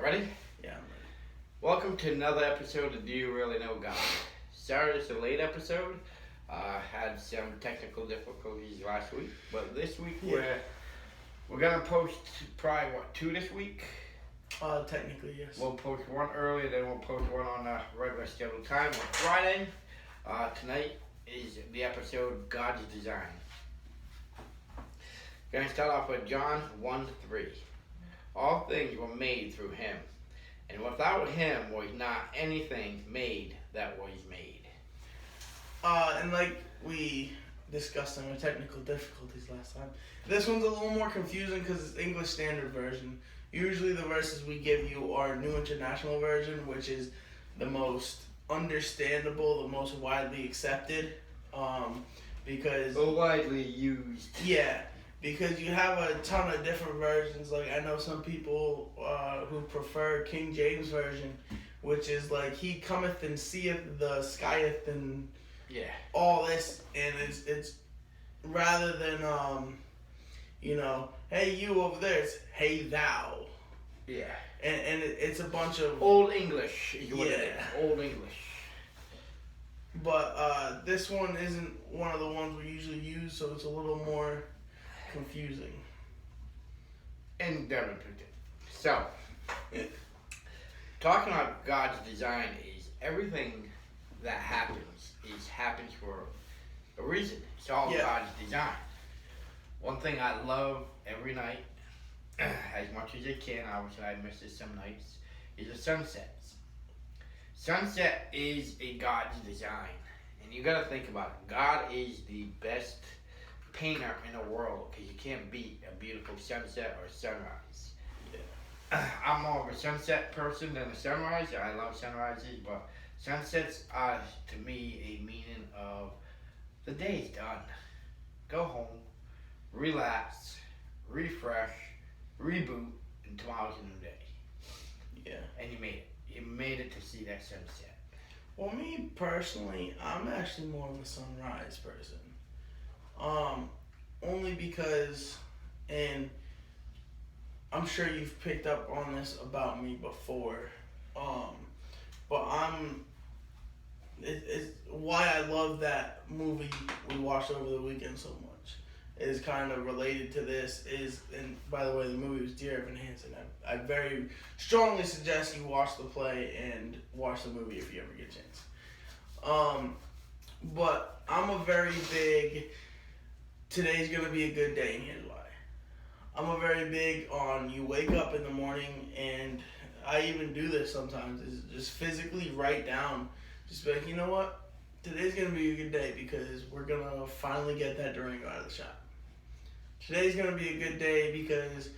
Ready? Yeah, I'm ready. Welcome to another episode of Do You Really Know God? Sorry it's a late episode. Had some technical difficulties last week, but this week we're gonna post probably two this week. Technically, yes. We'll post one early, then we'll post one on the regular scheduled time on Friday. Tonight is the episode God's Design. Gonna start off with John 1:3. All things were made through him, and without him was not anything made that was made. And like we discussed on the technical difficulties last time, this one's a little more confusing because it's English Standard Version. Usually the verses we give you are New International Version, which is the most understandable, the most widely accepted, because... So widely used. Yeah. Because you have a ton of different versions. Like, I know some people who prefer King James Version, which is like, he cometh and seeth the skyeth and all this. And it's rather than, hey, you over there, it's hey, thou. Yeah. And it's a bunch of... Old English is what it is. Old English. But this one isn't one of the ones we usually use, so it's a little more... confusing. And definitely. So, talking about God's design is everything that happens happens for a reason. It's all God's design. One thing I love every night, as much as I can, obviously I miss it some nights, is the sunsets. Sunset is a God's design. And you gotta think about it. God is the best painter in the world, because you can't beat a beautiful sunset or sunrise. I'm more of a sunset person than a sunrise. I love sunrises, but sunsets are to me a meaning of the day's done. Go home, relax, refresh, reboot, and tomorrow's a new day. Yeah. And you made it. You made it to see that sunset. Well, me personally, I'm actually more of a sunrise person. Only because, and I'm sure you've picked up on this about me before, but it's why I love that movie we watched over the weekend so much is kind of related to this and by the way, the movie was Dear Evan Hansen. I very strongly suggest you watch the play and watch the movie if you ever get a chance. But I'm a very big... today's going to be a good day, and here's why. I'm a very big on you wake up in the morning, and I even do this sometimes, is just physically write down, just be like, you know what? Today's going to be a good day because we're going to finally get that Durango out of the shop. Today's going to be a good day because,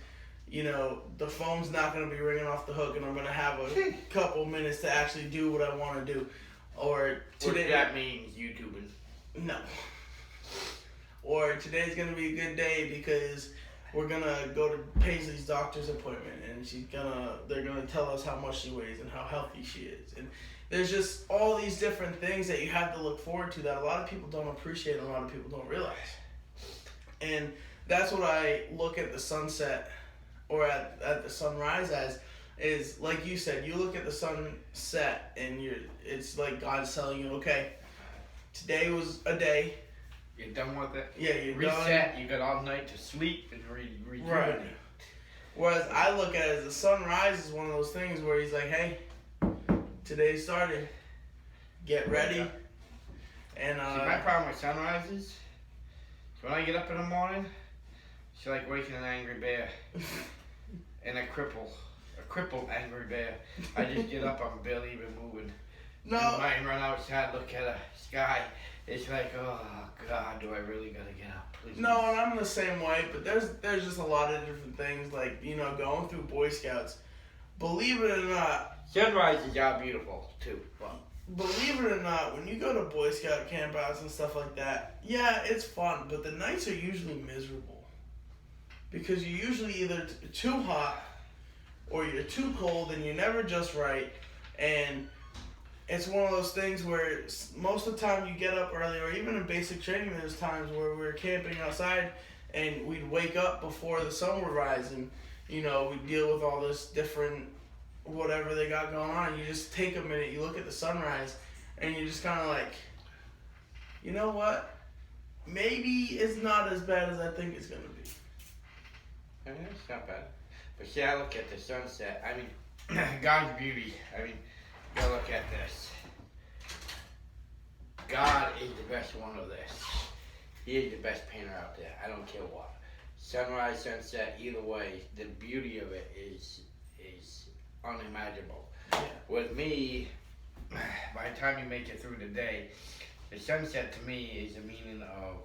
the phone's not going to be ringing off the hook, and I'm going to have a couple minutes to actually do what I want to do. Or today... that means YouTubing. No. Or today's going to be a good day because we're going to go to Paisley's doctor's appointment and they're going to tell us how much she weighs and how healthy she is. And there's just all these different things that you have to look forward to that a lot of people don't appreciate and a lot of people don't realize. And that's what I look at the sunset or at the sunrise as is, like you said, you look at the sunset and it's like God's telling you, okay, today was a day. You're done with it. Yeah, you're reset. done. You got all night to sleep and rejuvenate. Right. Whereas I look at it as the sunrise is one of those things where he's like, hey, today's started. Get ready. And see, my problem with sunrises is when I get up in the morning, it's like waking an angry bear and a crippled angry bear. I just get up, I'm barely even moving. No. I might run outside, look at the sky. It's like, oh God, do I really gotta get up? Please. No, and I'm the same way, but there's just a lot of different things, like, going through Boy Scouts. Believe it or not... sunrises are beautiful, too. Well, believe it or not, when you go to Boy Scout campouts and stuff like that, yeah, it's fun, but the nights are usually miserable. Because you're usually either too hot, or you're too cold, and you're never just right, and... it's one of those things where most of the time you get up early, or even in basic training, there's times where we're camping outside and we'd wake up before the sun would rise and, we'd deal with all this different whatever they got going on. You just take a minute, you look at the sunrise, and you just kind of like, you know what? Maybe it's not as bad as I think it's going to be. I mean, it's not bad. But see, I look at the sunset. I mean, God's beauty. I mean, you gotta look at this. God is the best one of this. He is the best painter out there. I don't care what. Sunrise, sunset, either way, the beauty of it is unimaginable. Yeah. With me, by the time you make it through the day, the sunset to me is the meaning of,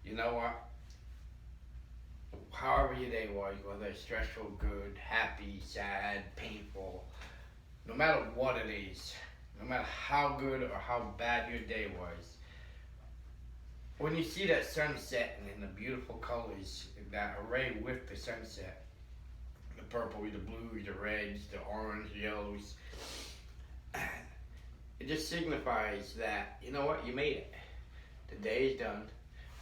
you know what? However your day was, whether it's stressful, good, happy, sad, painful, no matter what it is, no matter how good or how bad your day was, when you see that sunset and the beautiful colors that array with the sunset, the purple, the blues, the reds, the orange, the yellows, it just signifies that, you know what, you made it. The day is done.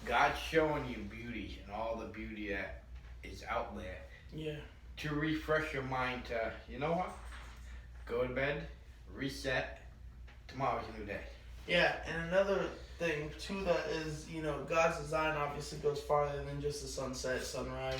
God's showing you beauty and all the beauty that is out there. Yeah. To refresh your mind to, you know what, go to bed, reset, tomorrow's a new day. Yeah, and another thing too that is, you know, God's design obviously goes farther than just the sunset, sunrise,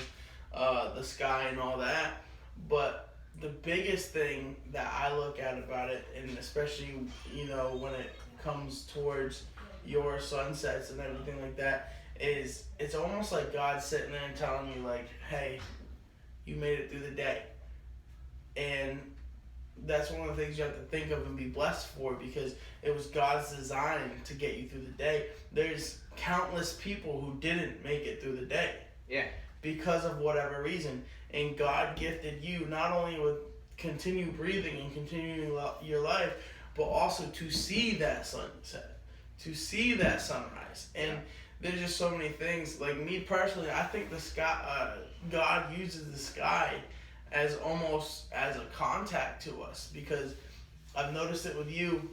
the sky and all that. But the biggest thing that I look at about it, and especially, you know, when it comes towards your sunsets and everything like that, is it's almost like God sitting there and telling you like, hey, you made it through the day. And that's one of the things you have to think of and be blessed for, because it was God's design to get you through the day. There's countless people who didn't make it through the day. Yeah. Because of whatever reason. And God gifted you not only with continue breathing and continuing your life, but also to see that sunset, to see that sunrise. And there's just so many things. Like me personally, I think the sky, God uses the sky as almost as a contact to us, because I've noticed it with you,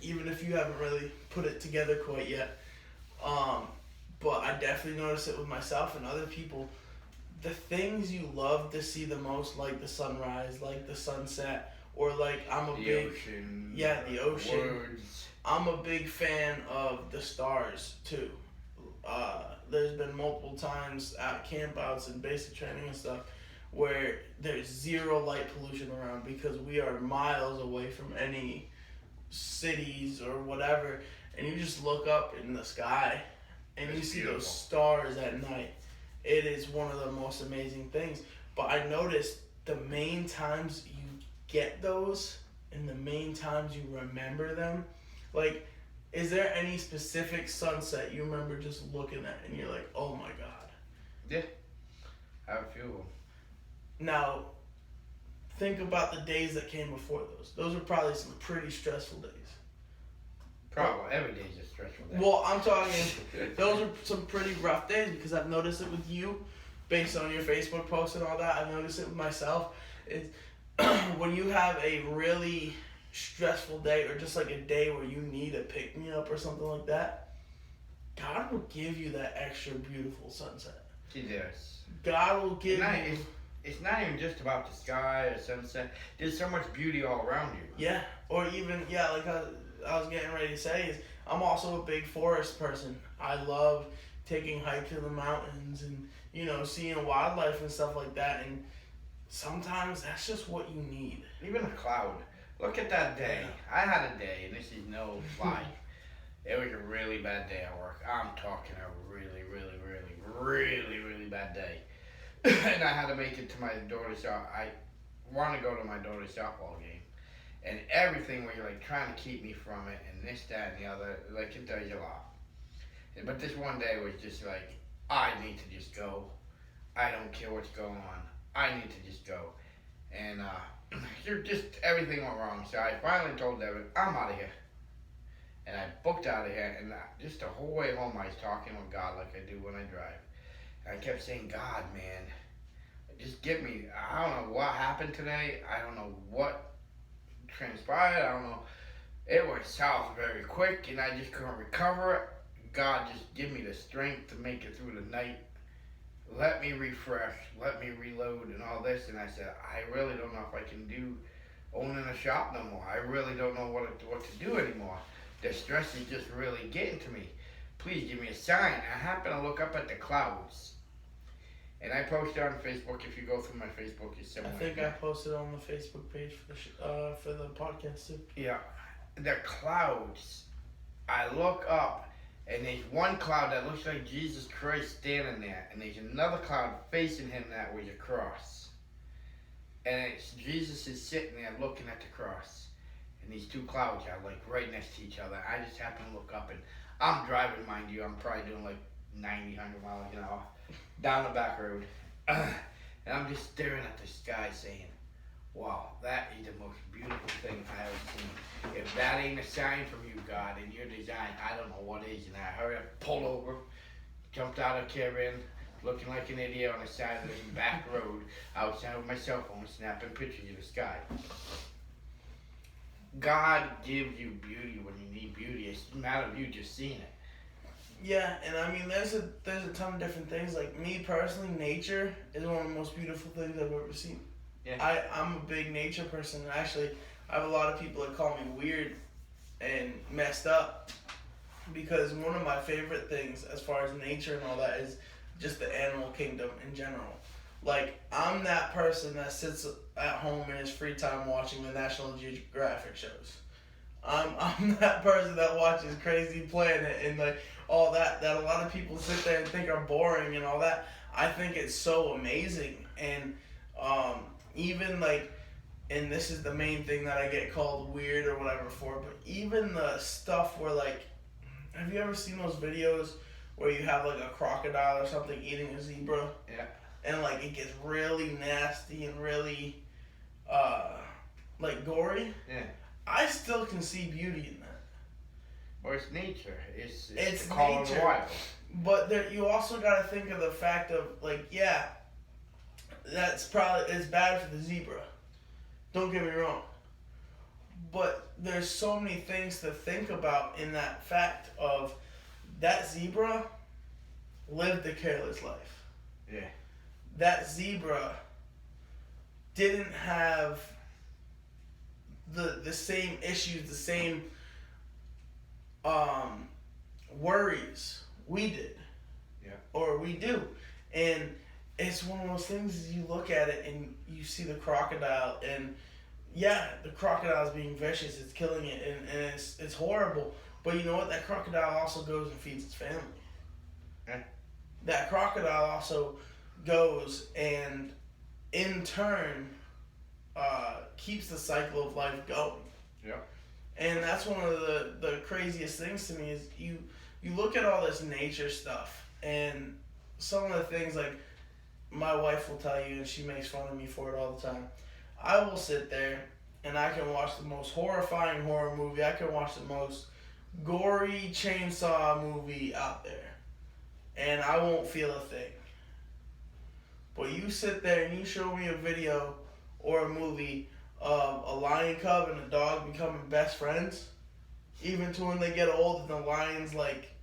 even if you haven't really put it together quite yet. But I definitely noticed it with myself and other people. The things you love to see the most, like the sunrise, like the sunset, or like the ocean. Words. I'm a big fan of the stars too. There's been multiple times at campouts and basic training and stuff where there's zero light pollution around, because we are miles away from any cities or whatever, and you just look up in the sky and you see those stars at night. It is one of the most amazing things. But I noticed the main times you get those and the main times you remember them, like, is there any specific sunset you remember just looking at and you're like, oh my God? Yeah, I have a few of them. Now, think about the days that came before those. Those were probably some pretty stressful days. Probably every day's a stressful day. Well, I'm talking, those are some pretty rough days, because I've noticed it with you, based on your Facebook posts and all that. I've noticed it with myself. It's when you have a really stressful day, or just like a day where you need a pick-me-up or something like that, God will give you that extra beautiful sunset. He does. God will give you... It's not even just about the sky or sunset. There's so much beauty all around you. Yeah, or even, like I was getting ready to say, is I'm also a big forest person. I love taking hikes in the mountains and, you know, seeing wildlife and stuff like that. And sometimes that's just what you need. Even a cloud. Look at that day. I had a day, and this is no lie. It was a really bad day at work. I'm talking a really, really, really, really, really bad day. And I had to make it to my daughter's I want to go to my daughter's softball game. And everything where you're like trying to keep me from it, and this, that, and the other, like it does a lot. But this one day was just like, I need to just go. I don't care what's going on. I need to just go. And just everything went wrong. So I finally told Devin, I'm out of here. And I booked out of here, and just the whole way home I was talking with God like I do when I drive. And I kept saying, God, man, just give me, I don't know what happened today. I don't know what transpired. I don't know. It went south very quick, and I just couldn't recover it. God, just give me the strength to make it through the night let me refresh, let me reload, and all this. And I said, I really don't know if I can do owning a shop no more. I really don't know what to do anymore. The stress is just really getting to me. Please give me a sign. I happen to look up at the clouds. And I posted on Facebook. If you go through my Facebook, it's somewhere. I think I posted on the Facebook page for the podcast too. Yeah. The clouds. I look up, and there's one cloud that looks like Jesus Christ standing there. And there's another cloud facing him that was a cross. And it's Jesus is sitting there looking at the cross. And these two clouds are like right next to each other. I just happen to look up, and I'm driving, mind you. I'm probably doing like 90, 100 miles an hour down the back road. And I'm just staring at the sky saying, wow, that is the most beautiful thing I ever seen. If that ain't a sign from you, God, in your design, I don't know what is. And I hurried up, pulled over, jumped out of the cabin, looking like an idiot on the side of this back road outside with my cell phone, snapping pictures of the sky. God gives you beauty when you need beauty. It's a matter of you just seeing it. Yeah, and I mean, there's a ton of different things. Like me personally, nature is one of the most beautiful things I've ever seen. Yeah. I'm a big nature person. And actually, I have a lot of people that call me weird and messed up because one of my favorite things as far as nature and all that is just the animal kingdom in general. Like, I'm that person that sits at home in his free time watching the National Geographic shows. I'm that person that watches Crazy Planet and like all that a lot of people sit there and think are boring and all that. I think it's so amazing. And even like, and this is the main thing that I get called weird or whatever for, but even the stuff where like, have you ever seen those videos where you have like a crocodile or something eating a zebra? Yeah. And like it gets really nasty and really like gory. Yeah. I still can see beauty in that. Well, it's nature. It's nature. Wild. But there, you also got to think of the fact of like, yeah, it's bad for the zebra. Don't get me wrong. But there's so many things to think about in that fact of that zebra lived a careless life. Yeah. That zebra didn't have the same issues, the same worries we did. Yeah. Or we do. And it's one of those things is you look at it and you see the crocodile and yeah, the crocodile's being vicious, it's killing it and it's horrible. But you know what? That crocodile also goes and feeds its family. Yeah. That crocodile also goes and in turn keeps the cycle of life going. Yeah. And that's one of the craziest things to me is you look at all this nature stuff and some of the things like my wife will tell you and she makes fun of me for it all the time. I will sit there and I can watch the most horrifying horror movie. I can watch the most gory chainsaw movie out there. And I won't feel a thing. But you sit there and you show me a video or a movie of a lion cub and a dog becoming best friends, even to when they get old and the lion's like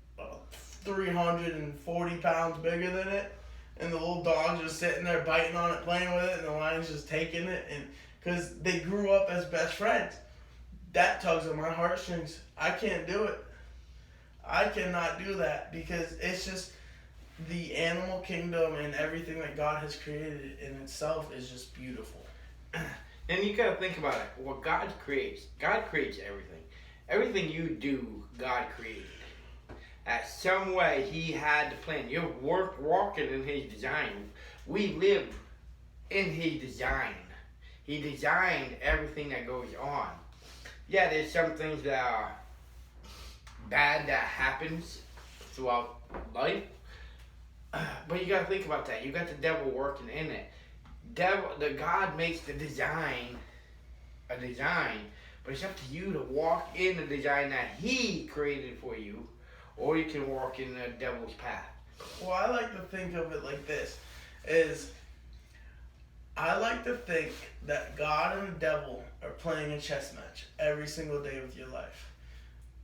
340 pounds bigger than it, and the little dog's just sitting there biting on it, playing with it, and the lion's just taking it, and because they grew up as best friends. That tugs at my heartstrings. I can't do it. I cannot do that because it's just the animal kingdom and everything that God has created in itself is just beautiful. And you gotta think about it. What God creates everything. Everything you do, God created. At some way, He had to plan. You're walking in His design. We live in His design. He designed everything that goes on. Yeah, there's some things that are bad that happens throughout life. But you gotta think about that. You got the devil working in it. The God makes the design a design, but it's up to you to walk in the design that He created for you, or you can walk in the devil's path. Well, I like to think of it like this, I like to think that God and the devil are playing a chess match every single day of your life.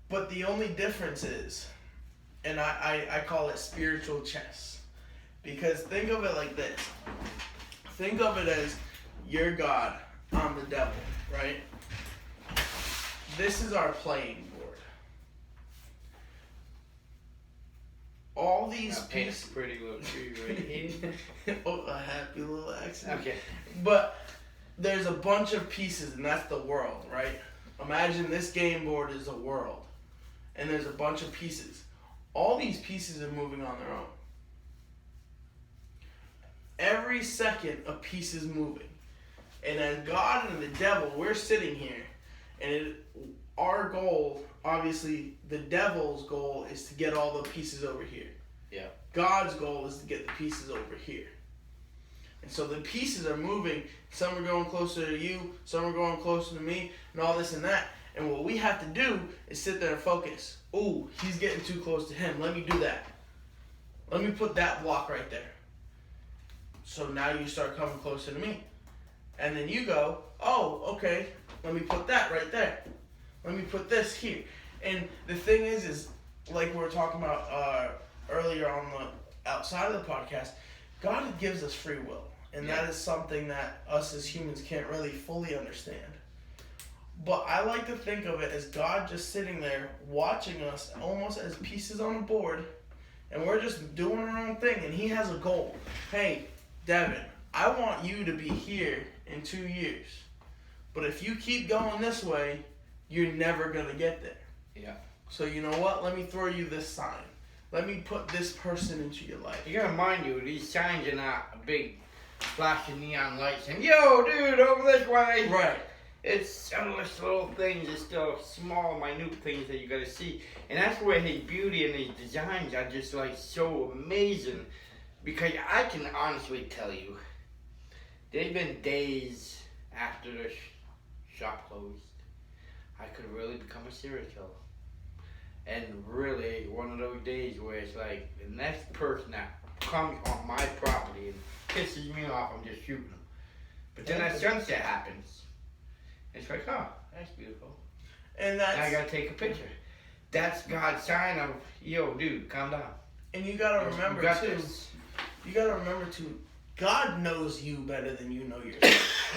But the only difference is, and I call it spiritual chess, Because think of it like this. Think of it as you're God, I'm the devil, right? This is our playing board. All these pieces. Pretty little tree right here. Oh, a happy little accident. Okay. But there's a bunch of pieces, and that's the world, right? Imagine this game board is a world, and there's a bunch of pieces. All these pieces are moving on their own. Every second, a piece is moving. And as God and the devil, we're sitting here, and our goal, obviously, the devil's goal is to get all the pieces over here. Yeah. God's goal is to get the pieces over here. And so the pieces are moving. Some are going closer to you, some are going closer to me, and all this and that. And what we have to do is sit there and focus. Ooh, he's getting too close to him. Let me do that. Let me put that block right there. So now you start coming closer to me. And then you go, oh, okay, let me put that right there. Let me put this here. And the thing is like we were talking about earlier on the outside of the podcast, God gives us free will. And that is something that us as humans can't really fully understand. But I like to think of it as God just sitting there watching us almost as pieces on a board, and we're just doing our own thing, and he has a goal. Hey, Devin, I want you to be here in 2 years. But if you keep going this way, you're never going to get there. Yeah. So you know what? Let me throw you this sign. Let me put this person into your life. You gotta mind you, these signs are not a big flashing neon lights and yo, dude, over this way. Right. It's subtlest little things, it's still small, minute things that you gotta see. And that's where his beauty and his designs are just like so amazing. Because I can honestly tell you, there's been days after the shop closed, I could really become a serial killer. And really, one of those days where it's like, the next person that comes on my property and pisses me off, I'm just shooting them. But then that sunset happens. It's like, oh, that's beautiful. And I gotta take a picture. That's God's sign of, yo, dude, calm down. And you gotta remember too. You gotta remember too. God knows you better than you know yourself.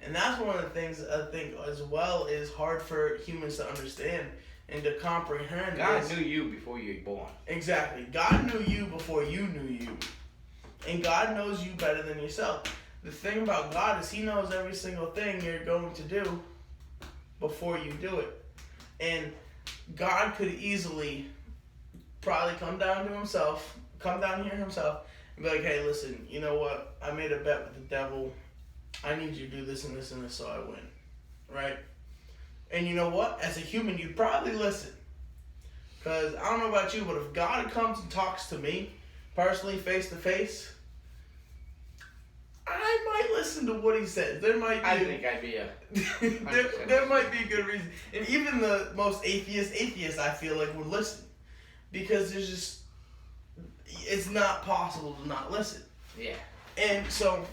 And that's one of the things I think as well is hard for humans to understand and to comprehend. God knew you before you were born. Exactly. God knew you before you knew you. And God knows you better than yourself. The thing about God is he knows every single thing you're going to do before you do it. And God could easily probably come down here himself and be like, hey, listen, you know what? I made a bet with the devil. I need you to do this and this and this so I win. Right? And you know what? As a human, you'd probably listen. Because I don't know about you, but if God comes and talks to me, personally, face to face, I might listen to what he says. There might be. I think I'd be a. there might be a good reason, and even the most atheist, I feel like would listen, because there's just, it's not possible to not listen. Yeah. And so,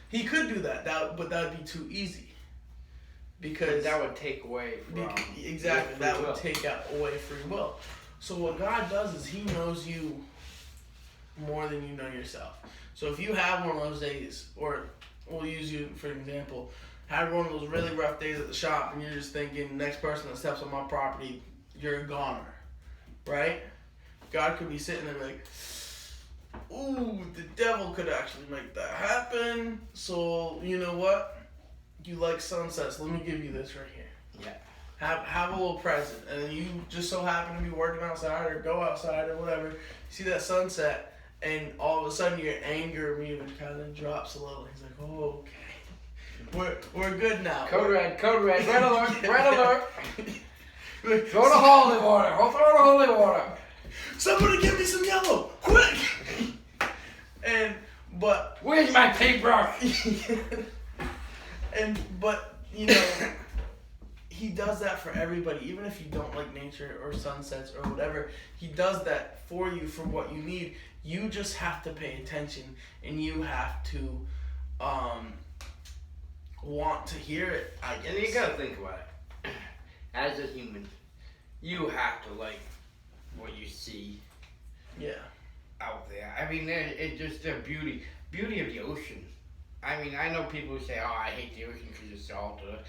he could do that. But that would be too easy. Because that would take away from exactly that would take away free will. So what God does is he knows you more than you know yourself. So if you have one of those days, or we'll use you for example, had one of those really rough days at the shop and you're just thinking, next person that steps on my property, you're a goner, right? God could be sitting there like, ooh, the devil could actually make that happen. So you know what? You like sunsets. Let me give you this right here. Yeah. Have a little present, and then you just so happen to be working outside or go outside or whatever. See that sunset, and all of a sudden your anger meter kind of drops a little. He's like, oh, okay, we're good now. Code red, red alert, red alert. Throw the holy water. Throw the holy water. Somebody give me some yellow, quick! But where's my paintbrush? But you know, he does that for everybody. Even if you don't like nature or sunsets or whatever, he does that for you for what you need. You just have to pay attention, and you have to want to hear it. I guess. And you gotta think about it. As a human, you have to like what you see. Yeah. out there. I mean, it's just the beauty of the ocean. I mean, I know people who say, "Oh, I hate the ocean because it's salted."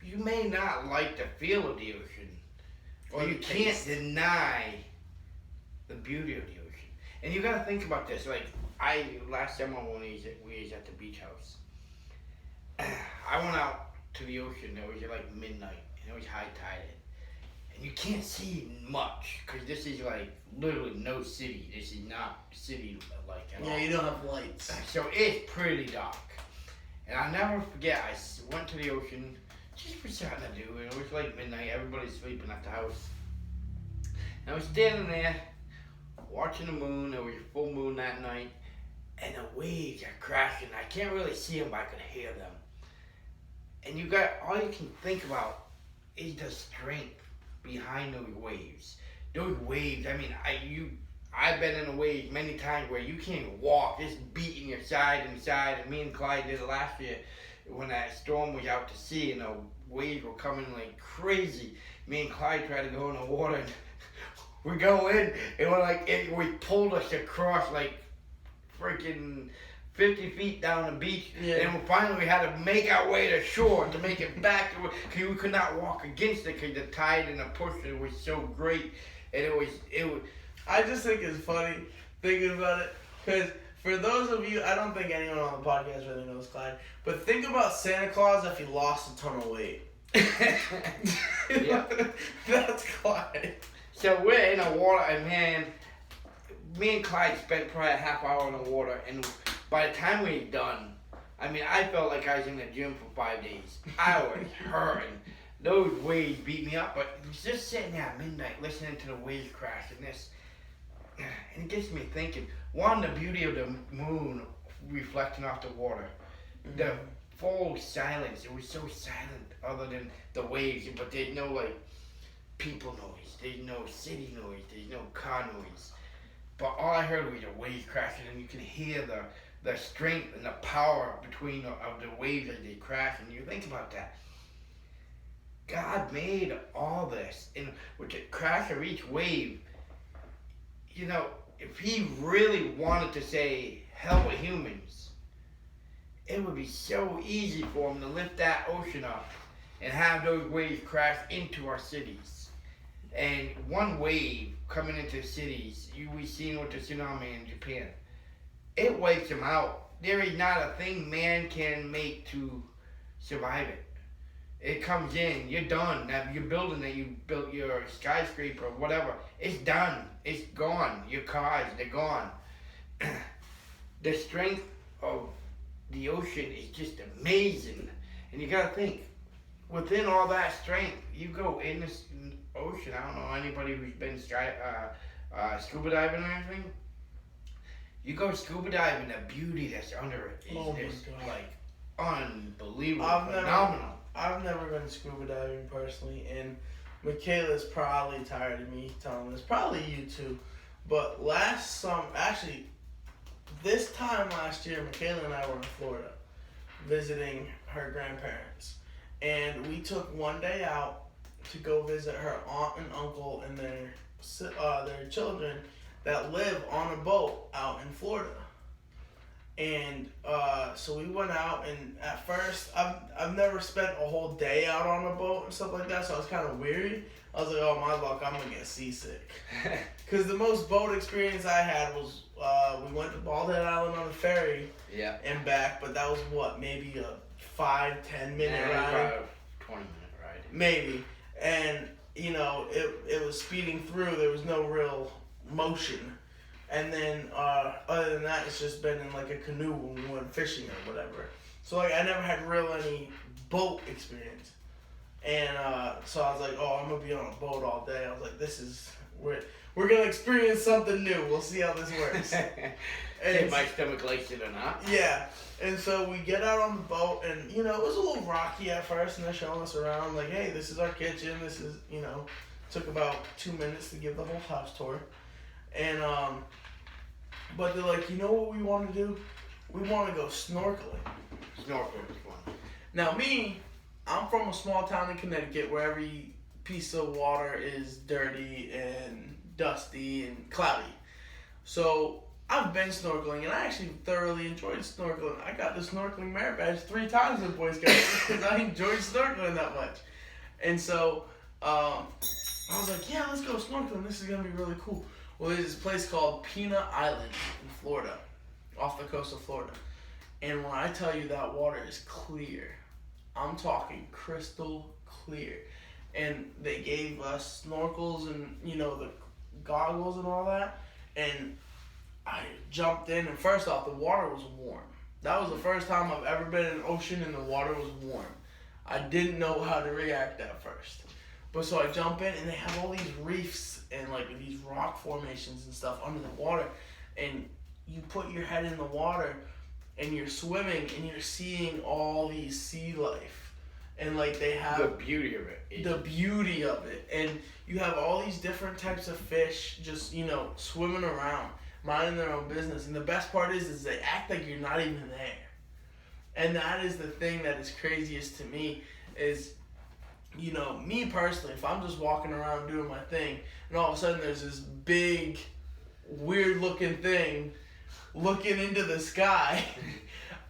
You may not like the feel of the ocean, or you can't deny the beauty of the ocean. And you gotta think about this. Like last summer when we was at the beach house, I went out to the ocean. It was like midnight, and it was high tide. And you can't see much because this is like literally no city. This is not city like at all. Yeah, you don't have lights. So it's pretty dark. And I'll never forget, I went to the ocean just for something to do. And it was like midnight. Everybody's sleeping at the house. And I was standing there watching the moon. There was a full moon that night. And the waves are crashing. I can't really see them, but I could hear them. And all you can think about is the strength behind those waves. Those waves, I mean, I've been in a wave many times where you can't walk, it's beating your side and side. And me and Clyde did it last year when that storm was out to sea and the waves were coming like crazy. Me and Clyde tried to go in the water and we go in and we pulled us across like freaking 50 feet down the beach, and finally we had to make our way to shore to make it back. Because we could not walk against it because the tide and the push was so great, and it was. I just think it's funny thinking about it because for those of you, I don't think anyone on the podcast really knows Clyde, but think about Santa Claus if he lost a ton of weight. Yeah, that's Clyde. So we're in the water, and man, me and Clyde spent probably a half hour in the water, and by the time we were done, I mean, I felt like I was in the gym for 5 days. I was hurting. Those waves beat me up, but just sitting there at midnight listening to the waves crash and this, and it gets me thinking, one, the beauty of the moon reflecting off the water. Mm-hmm. The full silence, it was so silent other than the waves, but there's no like people noise, there's no city noise, there's no car noise. But all I heard was the waves crashing, and you can hear the strength and the power between of the waves as they crash. And you think about that. God made all this, and with the crash of each wave, you know, if he really wanted to say, hell with humans, it would be so easy for him to lift that ocean up and have those waves crash into our cities. And one wave coming into cities, we've seen with the tsunami in Japan, it wipes them out. There is not a thing man can make to survive it. It comes in, you're done. Now your building that you built, your skyscraper, whatever, it's done. It's gone. Your cars, they're gone. The strength of the ocean is just amazing. And you gotta think, within all that strength, you go in this ocean. I don't know anybody who's been scuba diving or anything. You go scuba diving, the beauty that's under it is just like unbelievable, phenomenal. I've never been scuba diving personally, and Michaela's probably tired of me telling this. Probably you too. But this time last year, Michaela and I were in Florida visiting her grandparents. And we took one day out to go visit her aunt and uncle and their children that live on a boat out in Florida. And so we went out, and at first, I've never spent a whole day out on a boat and stuff like that, so I was kind of weary. I was like, oh, my luck, I'm going to get seasick. Because the most boat experience I had was we went to Bald Head Island on a ferry and back, but that was maybe a 5-10 minute ride? About a 20 minute ride. Maybe. And, you know, it was speeding through. There was no real motion. And then, other than that, it's just been in like a canoe when we went fishing or whatever. So like I never had any boat experience. And so I was like, oh, I'm gonna be on a boat all day. I was like, we're gonna experience something new. We'll see how this works. And my stomach likes it or not. Yeah. And so we get out on the boat, and you know it was a little rocky at first, and they're showing us around like, hey, this is our kitchen. This is, you know, took about 2 minutes to give the whole house tour. And but they're like, you know what we want to do? We want to go snorkeling. Snorkeling is fun. Now me, I'm from a small town in Connecticut where every piece of water is dirty and dusty and cloudy. So I've been snorkeling, and I actually thoroughly enjoyed snorkeling. I got the snorkeling merit badge 3 times in Boy Scouts because I enjoyed snorkeling that much. And so I was like, yeah, let's go snorkeling. This is going to be really cool. Well, there's this place called Peanut Island in Florida, off the coast of Florida. And when I tell you that water is clear, I'm talking crystal clear. And they gave us snorkels and, the goggles and all that. And I jumped in, and first off, the water was warm. That was the first time I've ever been in an ocean and the water was warm. I didn't know how to react at first. But so I jump in, and they have all these reefs and like these rock formations and stuff under the water. And you put your head in the water, and you're swimming, and you're seeing all these sea life. And like they have the beauty of it. The beauty of it. And you have all these different types of fish just, swimming around, minding their own business. And the best part is they act like you're not even there. And that is the thing that is craziest to me is, me personally, if I'm just walking around doing my thing, and all of a sudden there's this big, weird looking thing looking into the sky,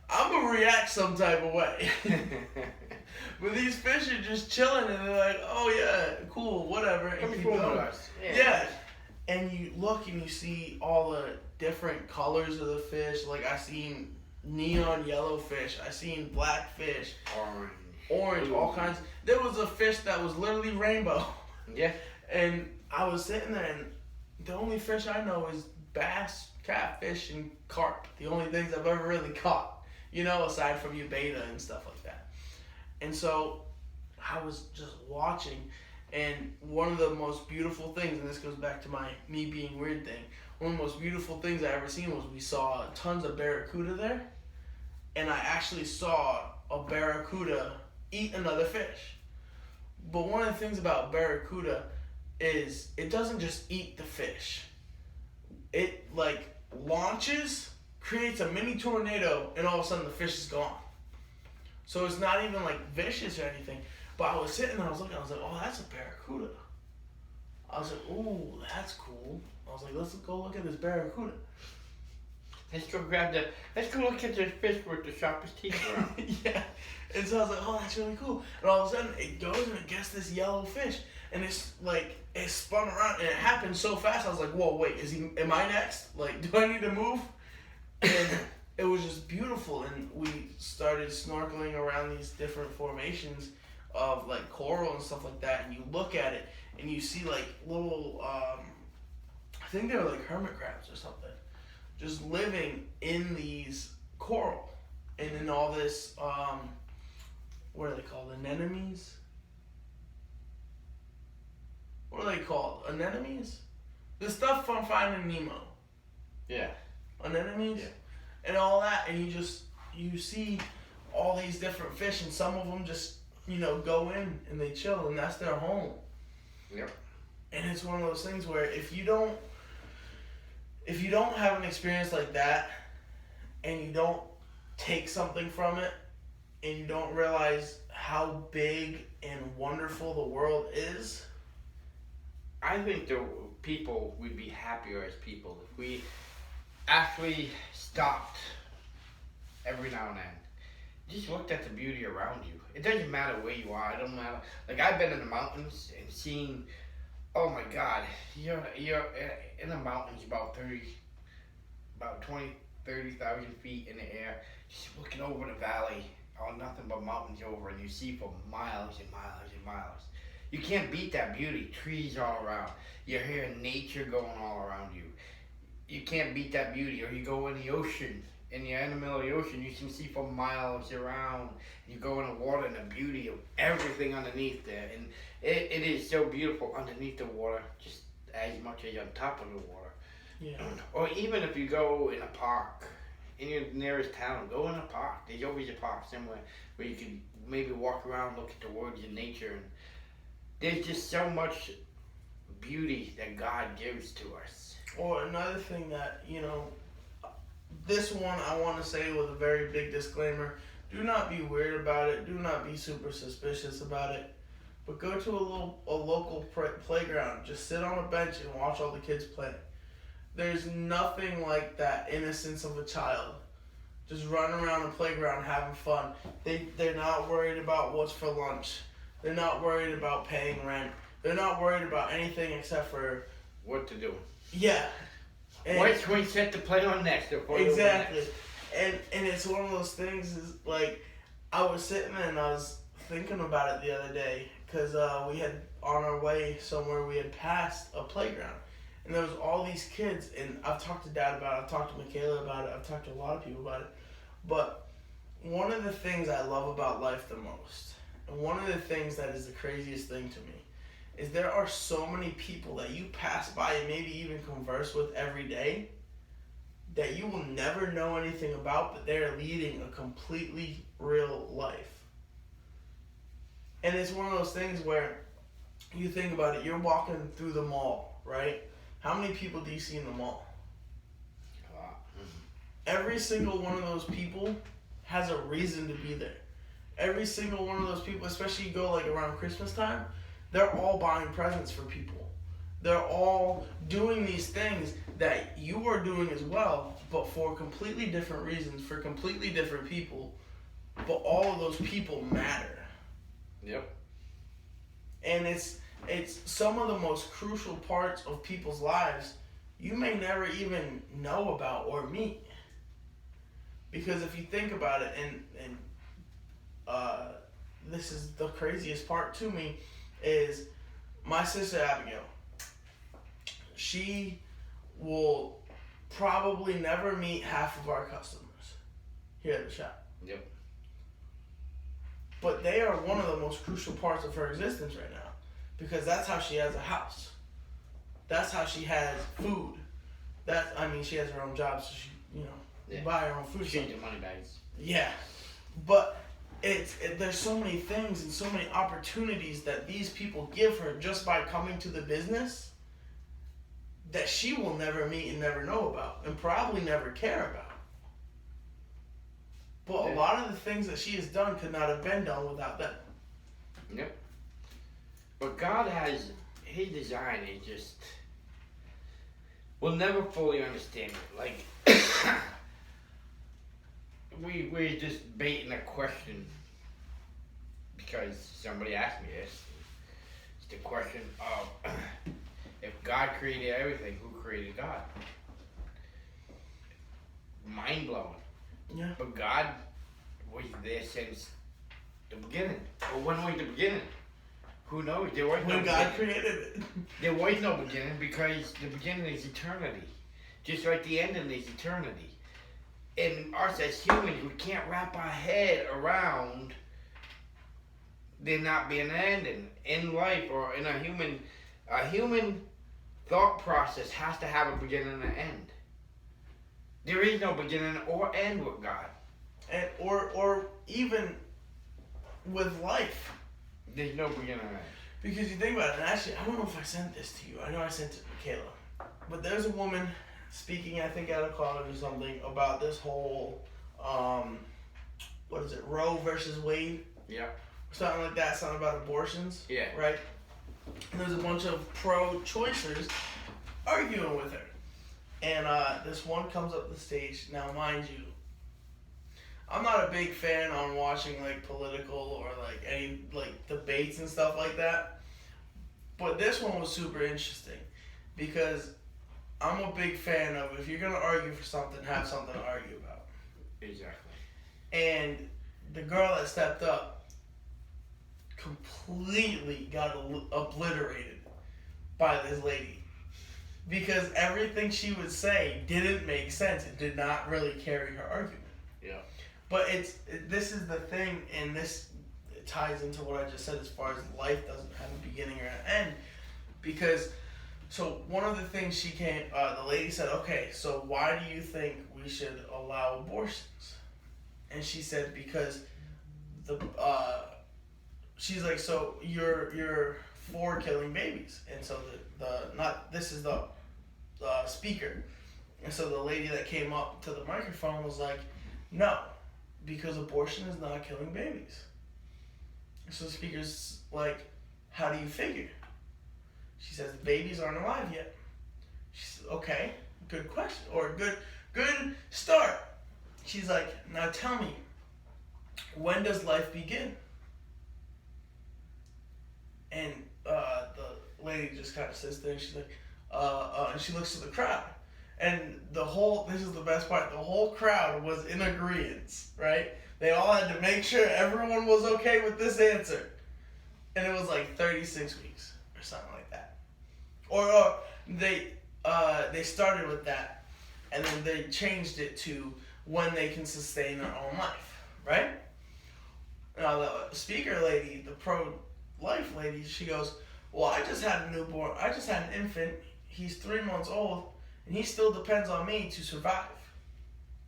I'm going to react some type of way. But these fish are just chilling, and they're like, oh yeah, cool, whatever. And keep going. Yeah. And you look and you see all the different colors of the fish. Like I seen neon yellow fish. I seen black fish. Orange, all kinds. There was a fish that was literally rainbow. Yeah. And I was sitting there, and the only fish I know is bass, catfish, and carp. The only things I've ever really caught, aside from beta and stuff like that. And so I was just watching, and one of the most beautiful things, and this goes back to me being weird thing, one of the most beautiful things I ever seen was we saw tons of barracuda there, and I actually saw a barracuda eat another fish. But one of the things about barracuda is it doesn't just eat the fish. It launches, creates a mini tornado, and all of a sudden the fish is gone. So it's not even vicious or anything. But I was sitting there, I was looking, I was like, oh, that's a barracuda. I was like, ooh, that's cool. I was like, let's go look at this barracuda. Let's go look at this fish with the sharpest teeth around. Yeah. And so I was like, oh, that's really cool. And all of a sudden, it goes and it gets this yellow fish. And it's it spun around, and it happened so fast, I was like, whoa, wait, am I next? Do I need to move? And it was just beautiful, and we started snorkeling around these different formations of coral and stuff like that, and you look at it and you see little I think they were hermit crabs or something just living in these coral and in all this what are they called, anemones? What are they called, anemones? The stuff from Finding Nemo. Yeah. Anemones? Yeah. And all that, and you see all these different fish, and some of them just go in and they chill, and that's their home. Yep. And it's one of those things where if you don't have an experience like that, and you don't take something from it, and you don't realize how big and wonderful the world is, I think we'd be happier as people if we actually stopped every now and then. Just looked at the beauty around you. It doesn't matter where you are. It don't matter. I've been in the mountains and seen, oh my God, you're in the mountains about 30,000 feet in the air, just looking over the valley, nothing but mountains over, and you see for miles and miles and miles. You can't beat that beauty. Trees all around. You're hearing nature going all around you. You can't beat that beauty. Or you go in the ocean, and you're in the middle of the ocean, you can see for miles around. You go in the water, and the beauty of everything underneath there. And it is so beautiful underneath the water, just as much as on top of the water. Yeah. Or even if you go in a park, in your nearest town, go in a park. There's always a park somewhere where you can maybe walk around, look at the world of nature. And there's just so much beauty that God gives to us. Or another thing that, this one I want to say with a very big disclaimer, do not be weird about it, do not be super suspicious about it, but go to a local playground, just sit on a bench and watch all the kids play. there's nothing like that innocence of a child. Just running around the playground having fun. They're not worried about what's for lunch. They're not worried about paying rent. They're not worried about anything except for what to do. Yeah. What swing set to play on next? Exactly. And it's one of those things is like, I was sitting there and I was thinking about it the other day because we had on our way somewhere we had passed a playground. And there was all these kids, and I've talked to Dad about it, I've talked to Michaela about it, I've talked to a lot of people about it. But one of the things I love about life the most, and one of the things that is the craziest thing to me, is there are so many people that you pass by and maybe even converse with every day that you will never know anything about, but they're leading a completely real life. And it's one of those things where you think about it, you're walking through the mall, right? How many people do you see in the mall? A lot. Every single one of those people has a reason to be there. Every single one of those people, especially you go like around Christmas time, they're all buying presents for people. They're all doing these things that you are doing as well, but for completely different reasons, for completely different people, but all of those people matter. Yep. And it's some of the most crucial parts of people's lives you may never even know about or meet. Because if you think about it, and this is the craziest part to me, is my sister Abigail. She will probably never meet half of our customers here at the shop. Yep. But they are one of the most crucial parts of her existence right now. Because that's how she has a house. That's how she has food. She has her own job, so she, buy her own food. She ain't money bags. Yeah. But there's so many things and so many opportunities that these people give her just by coming to the business that she will never meet and never know about and probably never care about. But a lot of the things that she has done could not have been done without them. Yep. But God has, His design is just, we'll never fully understand it. Like, we're just baiting a question because somebody asked me this. It's the question of, if God created everything, who created God? Mind blowing. Yeah. But God was there since the beginning. But when was the beginning? Who knows? There was when no God beginning. created it. There was no beginning because the beginning is eternity. Just like the ending is eternity. And us as humans, we can't wrap our head around there not being an ending in life or in a human thought process has to have a beginning and an end. There is no beginning or end with God. And or even with life. There's no beginning and end. Because you think about it, and actually, I don't know if I sent this to you. I know I sent it to Michaela. But there's a woman speaking, I think, out of college or something, about this whole, Roe versus Wade? Yeah. Something like that, something about abortions. Yeah. Right? And there's a bunch of pro-choicers arguing with her. And this one comes up the stage. Now, mind you, I'm not a big fan on watching like political or like any like debates and stuff like that. But this one was super interesting because I'm a big fan of if you're gonna argue for something, have something to argue about. Exactly. And the girl that stepped up completely got obliterated by this lady. Because everything she would say didn't make sense. It did not really carry her argument. Yeah. But this is the thing, and this ties into what I just said as far as life doesn't have a beginning or an end. Because, so one of the things the lady said, okay, so why do you think we should allow abortions? And she said, because she's like, so you're for killing babies. And so this is the speaker. And so the lady that came up to the microphone was like, no, because abortion is not killing babies. And so the speaker's like, how do you figure? She says, the babies aren't alive yet. She says, okay, good question, or good start. She's like, now tell me, when does life begin? And the lady just kind of sits there. She's like, and she looks to the crowd. And this is the best part, the whole crowd was in agreement, right? They all had to make sure everyone was okay with this answer. And it was like 36 weeks or something like that. Or they started with that, and then they changed it to when they can sustain their own life, right? Now the speaker lady, the pro-life lady, she goes, well, I just had an infant, he's 3 months old, and he still depends on me to survive.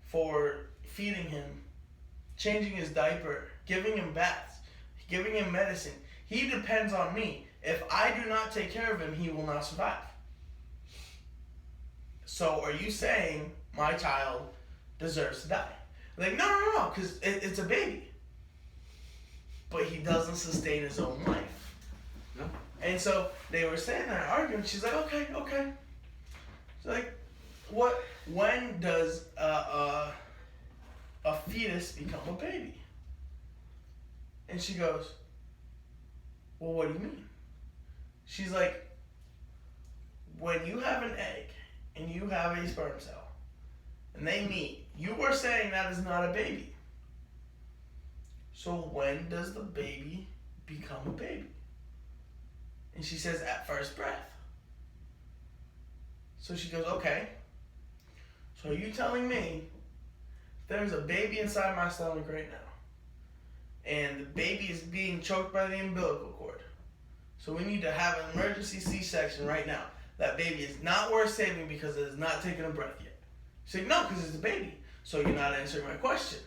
For feeding him, changing his diaper, giving him baths, giving him medicine. He depends on me. If I do not take care of him, he will not survive. So are you saying my child deserves to die? Like, no, because it's a baby. But he doesn't sustain his own life. No. And so they were saying that, arguing. She's like, okay. She's like, when does a fetus become a baby? And she goes, well, what do you mean? She's like, when you have an egg and you have a sperm cell and they meet, you are saying that is not a baby. So when does the baby become a baby? And she says, at first breath. So she goes, okay. So are you telling me there's a baby inside my stomach right now, and the baby is being choked by the umbilical cord, so we need to have an emergency C-section right now. That baby is not worth saving because it has not taken a breath yet. She's like, no, because it's a baby. So you're not answering my question.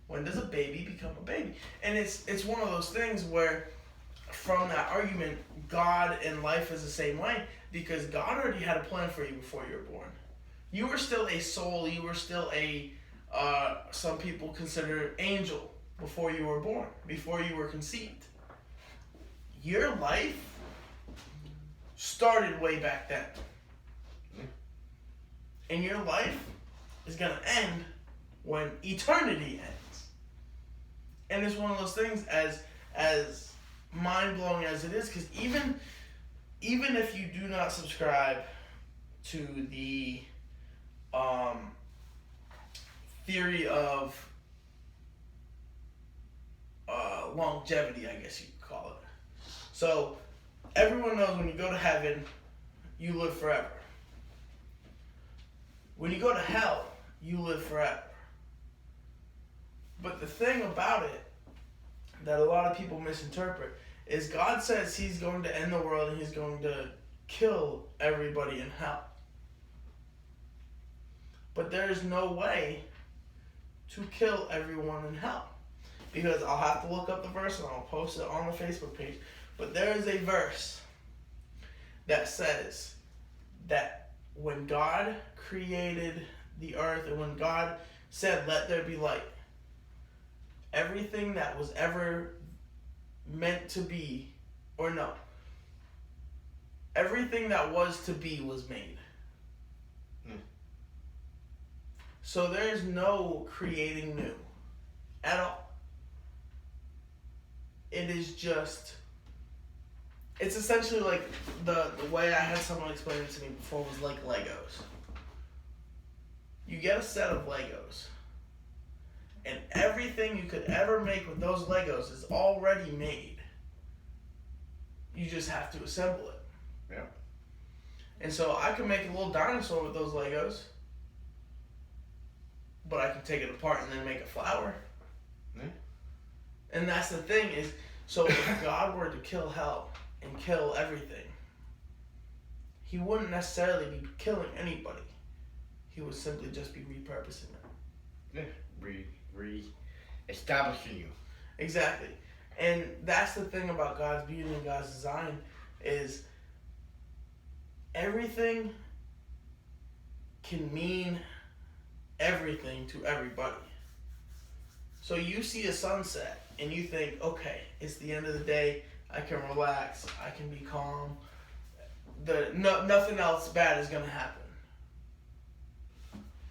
When does a baby become a baby? And it's one of those things where, from that argument, God and life is the same way, because God already had a plan for you before you were born. You were still a soul. You were still a, some people consider angel before you were born, before you were conceived. Your life started way back then. And your life is going to end when eternity ends. And it's one of those things, as mind-blowing as it is, because even if you do not subscribe to the theory of longevity, I guess you could call it. So everyone knows when you go to heaven, you live forever. When you go to hell, you live forever. But the thing about it that a lot of people misinterpret is God says he's going to end the world and he's going to kill everybody in hell. But there is no way to kill everyone in hell. Because I'll have to look up the verse and I'll post it on the Facebook page. But there is a verse that says that when God created the earth and when God said, let there be light, everything that was ever meant to be, or no, everything that was to be was made. So there is no creating new at all. It is just, it's essentially like the way I had someone explain it to me before was like Legos. You get a set of Legos, and everything you could ever make with those Legos is already made. You just have to assemble it. Yeah. And so I can make a little dinosaur with those Legos, but I can take it apart and then make a flower. Yeah. And that's the thing is, so if God were to kill hell and kill everything, he wouldn't necessarily be killing anybody. He would simply just be repurposing it. Yeah. Re-establishing you. Exactly. And that's the thing about God's beauty and God's design is everything can mean everything to everybody. So you see a sunset and you think, okay, it's the end of the day, I can relax, I can be calm, nothing else bad is going to happen.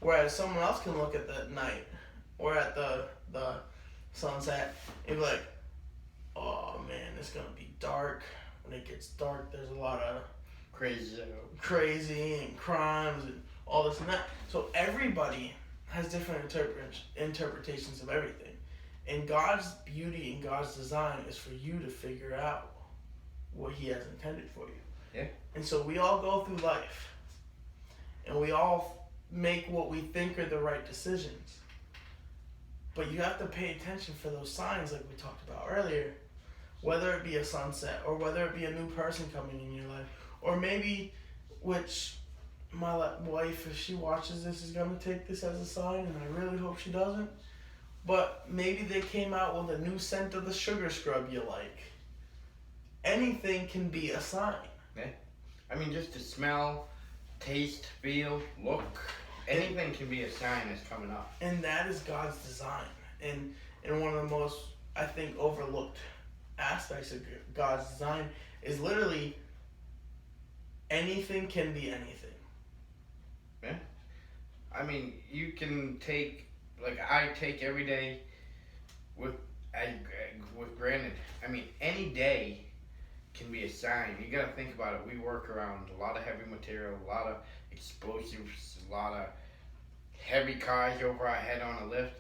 Whereas someone else can look at the night or at the sunset and be like, oh man, it's gonna be dark. When it gets dark, there's a lot of crazy and crimes and all this and that. So everybody has different interpretations of everything. And God's beauty and God's design is for you to figure out what He has intended for you. Yeah. And so we all go through life, and we all make what we think are the right decisions. But you have to pay attention for those signs like we talked about earlier. Whether it be a sunset, or whether it be a new person coming in your life, or maybe, which my wife, if she watches this, is going to take this as a sign, and I really hope she doesn't. But maybe they came out with a new scent of the sugar scrub you like. Anything can be a sign. Yeah. I mean, just to smell, taste, feel, look, anything can be a sign that's coming up. And that is God's design. And one of the most, I think, overlooked aspects of God's design is literally anything can be anything. Yeah. I mean, you can take, like I take every day with granted. I mean, any day can be a sign. You gotta think about it. We work around a lot of heavy material, a lot of explosives, a lot of heavy cars over our head on a lift.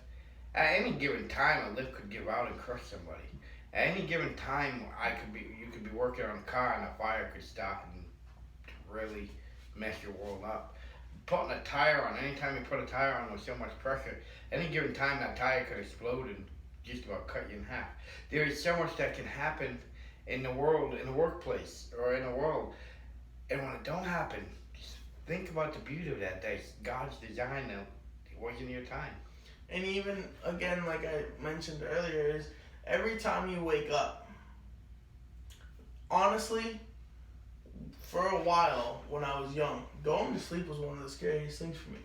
At any given time, a lift could give out and crush somebody. At any given time, you could be working on a car and a fire could start and really mess your world up. Putting a tire on, anytime you put a tire on with so much pressure, any given time that tire could explode and just about cut you in half. There is so much that can happen in the world, in the workplace, or in the world. And when it don't happen, just think about the beauty of that. That's God's design that it wasn't your time. And even, again, like I mentioned earlier, is every time you wake up, honestly, for a while when I was young, going to sleep was one of the scariest things for me.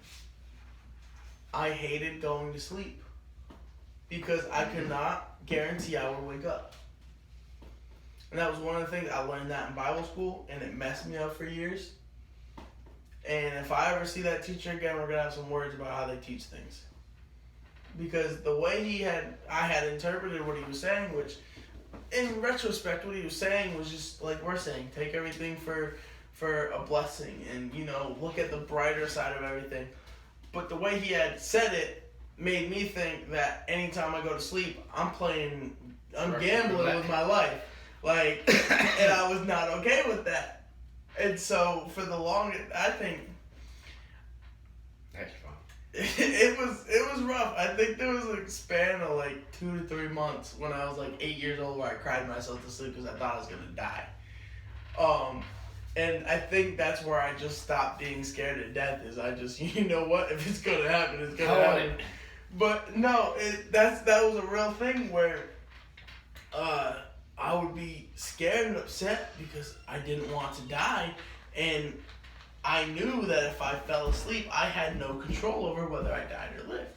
I hated going to sleep because I could not guarantee I would wake up. And that was one of the things, I learned that in Bible school, and it messed me up for years. And if I ever see that teacher again, we're going to have some words about how they teach things. Because the way I had interpreted what he was saying, which in retrospect, what he was saying was just like we're saying, take everything for a blessing and, look at the brighter side of everything. But the way he had said it made me think that anytime I go to sleep, I'm gambling with my life. And I was not okay with that. And so for the longest, I think that's fun. It was rough. I think there was a span of 2 to 3 months when I was 8 years old where I cried myself to sleep because I thought I was gonna die. And I think that's where I just stopped being scared to death. Is I just what, if it's gonna happen, it's gonna happen. But no, that was a real thing where I would be scared and upset because I didn't want to die, and I knew that if I fell asleep, I had no control over whether I died or lived.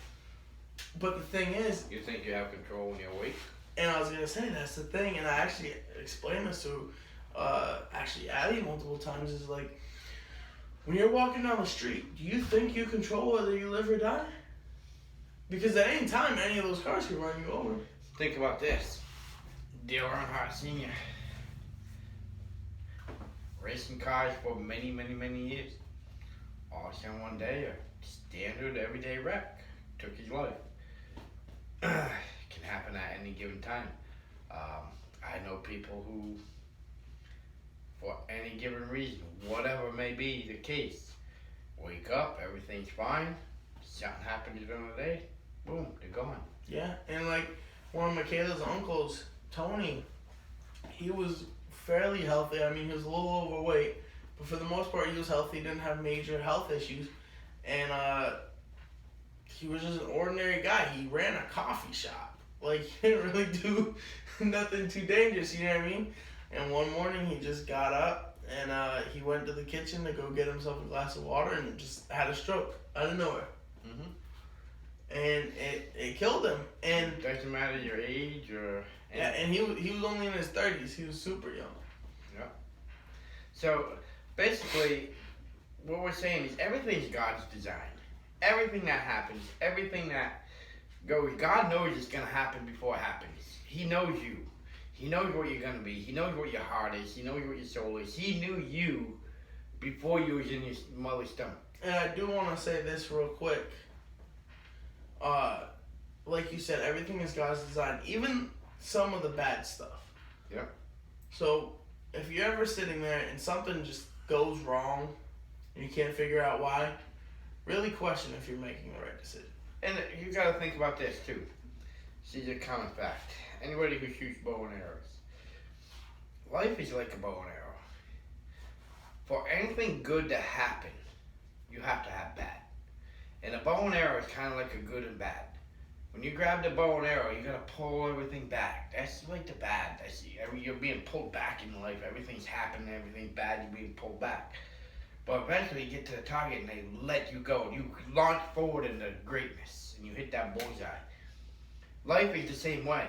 But the thing is... You think you have control when you're awake? And I was going to say, that's the thing, and I actually explained this to Abby multiple times, is when you're walking down the street, do you think you control whether you live or die? Because at any time, any of those cars can run you over. Think about this. Dale Earnhardt Sr. Racing cars for many, many, many years. All of a sudden one day, a standard everyday wreck took his life. Can happen at any given time. I know people who, for any given reason, whatever may be the case, wake up, everything's fine, something happens during the day, boom, they're gone. Yeah, and one of Michaela's uncles, Tony, he was fairly healthy. I mean, he was a little overweight, but for the most part, he was healthy. He didn't have major health issues, and he was just an ordinary guy. He ran a coffee shop. He didn't really do nothing too dangerous. You know what I mean? And one morning, he just got up and he went to the kitchen to go get himself a glass of water and just had a stroke out of nowhere. Mm-hmm. And it killed him. And it doesn't matter your age or... Yeah, and he was only in his 30s. He was super young. Yeah. So, basically, what we're saying is everything's God's design. everything that happens, everything that goes, God knows it's going to happen before it happens. He knows you. He knows what you're going to be. He knows what your heart is. He knows what your soul is. He knew you before you was in your mother's stomach. And I do want to say this real quick. Like you said, everything is God's design, even some of the bad stuff. Yeah. So if you're ever sitting there and something just goes wrong and you can't figure out why, really question if you're making the right decision. And you got to think about this too. See the common fact. Anybody who shoots bow and arrows, life is like a bow and arrow. For anything good to happen, you have to have bad. And a bow and arrow is kind of like a good and bad. When you grab the bow and arrow, you gotta pull everything back. That's like the bad. You're being pulled back in life. Everything's happening, everything's bad, you're being pulled back. But eventually you get to the target and they let you go. You launch forward into greatness and you hit that bullseye. Life is the same way.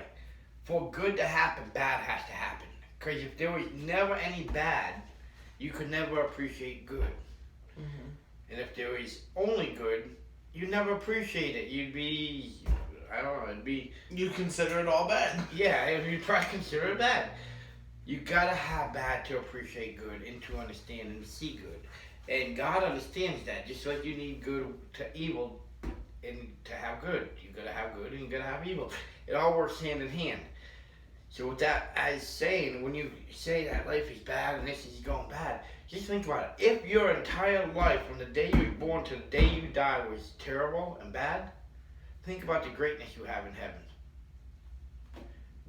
For good to happen, bad has to happen. Because if there was never any bad, you could never appreciate good. Mm-hmm. And if there was only good, you'd never appreciate it. You'd be, I don't know, it'd be... You consider it all bad. Yeah, you'd probably consider it bad. You gotta have bad to appreciate good and to understand and see good. And God understands that, just like you need good to evil and to have good. You gotta have good and you gotta have evil. It all works hand in hand. So with that as saying, when you say that life is bad and this is going bad, just think about it. If your entire life, from the day you were born to the day you die, was terrible and bad, think about the greatness you have in heaven.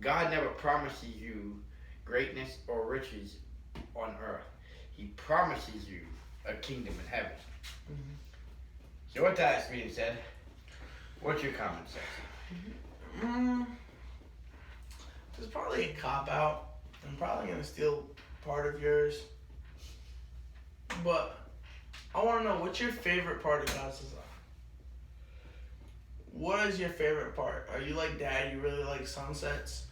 God never promises you greatness or riches on earth. He promises you a kingdom in heaven. Mm-hmm. So with that being said, what's your comment section? It's probably a cop-out. I'm probably going to steal part of yours. But I want to know, what's your favorite part of God's design? What is your favorite part? Are you like Dad, you really like sunsets?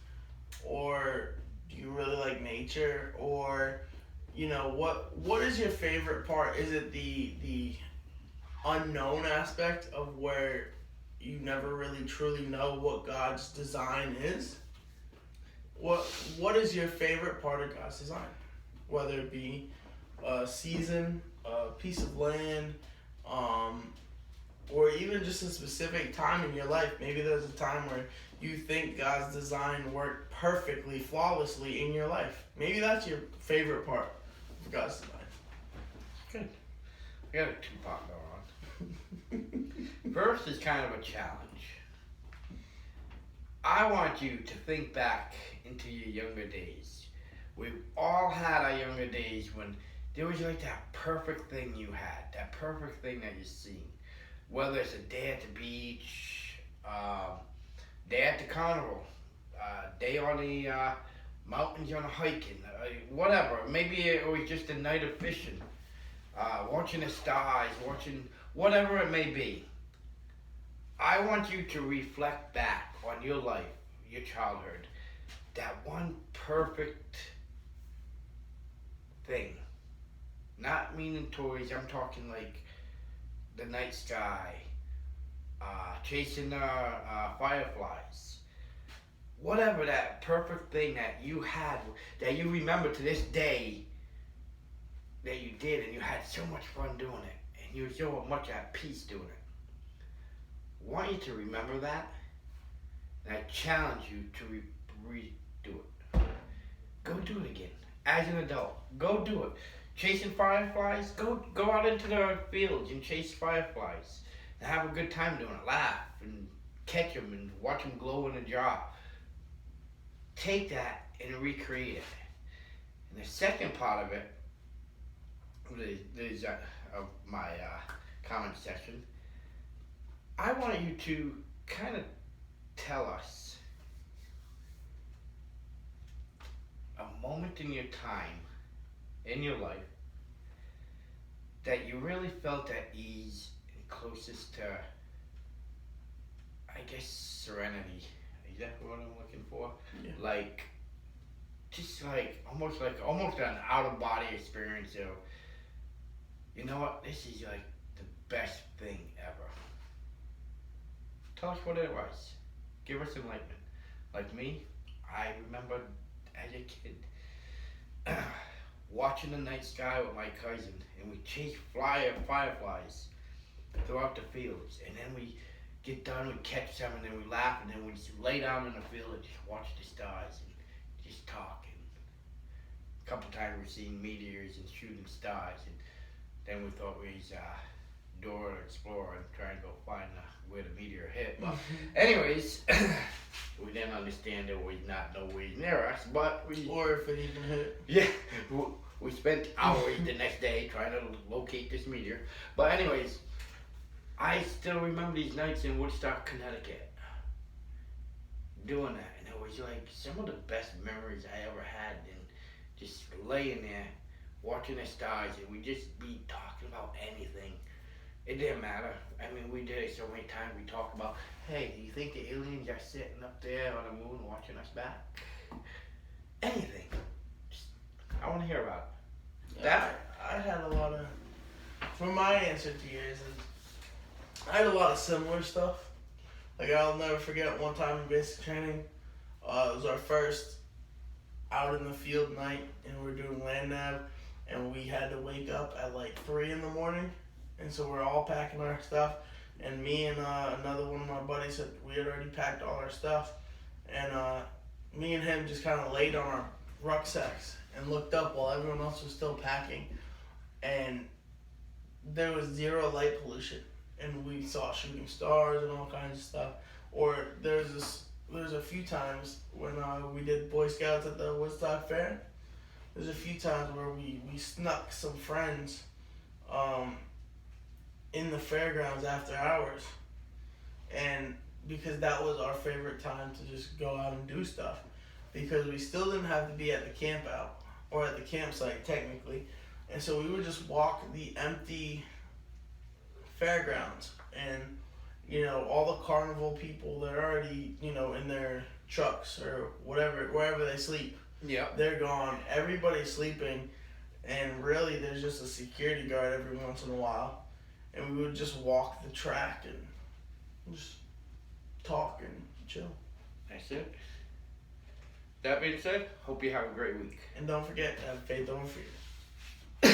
Or do you really like nature? Or, you know, what is your favorite part? Is it the unknown aspect of where you never really truly know what God's design is? What is your favorite part of God's design? Whether it be a season, a piece of land, or even just a specific time in your life. Maybe there's a time where you think God's design worked perfectly, flawlessly in your life. Maybe that's your favorite part of God's design. Good. We got a two-part going on. First is kind of a challenge. I want you to think back into your younger days. We've all had our younger days when there was like that perfect thing you had, that perfect thing that you seen. Whether it's a day at the beach, day at the carnival, day on the mountains on a hiking, whatever. Maybe it was just a night of fishing, watching the stars, watching whatever it may be. I want you to reflect back on your life, your childhood, that one perfect thing. Not meaning toys, I'm talking like the night sky, chasing fireflies. Whatever that perfect thing that you had, that you remember to this day, that you did, and you had so much fun doing it, and you were so much at peace doing it. I want you to remember that, and I challenge you to redo it. Go do it again. As an adult, go do it. Chasing fireflies, go out into the fields and chase fireflies. And have a good time doing it. Laugh and catch them and watch them glow in a jar. Take that and recreate it. And the second part of it is of my comment section. I want you to kind of tell us a moment in your time, in your life, that you really felt at ease and closest to, I guess, serenity. Is that what I'm looking for? Yeah. Like, just like almost an out of body experience of, you know what, this is like the best thing ever. Tell us what it was. Give us enlightenment. Like me, I remember as a kid watching the night sky with my cousin, and we chased fireflies throughout the fields, and then we get done, we catch some, and then we laugh, and then we just lay down in the field and just watch the stars and just talk. And a couple times we've seen meteors and shooting stars, and then we thought we was Dora the Explorer and trying to go find where the meteor hit. But anyways, we didn't understand it was not nowhere near us, but or if it even hit. Yeah, we spent hours the next day trying to locate this meteor. But anyways, I still remember these nights in Woodstock, Connecticut, doing that, and it was like some of the best memories I ever had. And just laying there, watching the stars, and we just be talking about anything. It didn't matter. I mean, we did it so many times. We talked about, hey, do you think the aliens are sitting up there on the moon watching us back? Anything. Just, I want to hear about it. Yeah, I had a lot of. For my answer to yours is, I had a lot of similar stuff. Like, I'll never forget one time in basic training. It was our first out in the field night, and we were doing land nav, and we had to wake up at like 3 in the morning. And so we're all packing our stuff, and me and another one of my buddies said we had already packed all our stuff, and me and him just kind of laid on our rucksacks and looked up while everyone else was still packing, and there was zero light pollution, and we saw shooting stars and all kinds of stuff. Or there's a few times when we did Boy Scouts at the Woodstock Fair. There's a few times where we snuck some friends in the fairgrounds after hours, and because that was our favorite time to just go out and do stuff, because we still didn't have to be at the camp out or at the campsite technically, and so we would just walk the empty fairgrounds, and all the carnival people, they're already in their trucks or whatever, wherever they sleep. Yeah, they're gone, everybody's sleeping, and really there's just a security guard every once in a while. And we would just walk the track and just talk and chill. That's it. That being said, hope you have a great week. And don't forget, have faith over fear.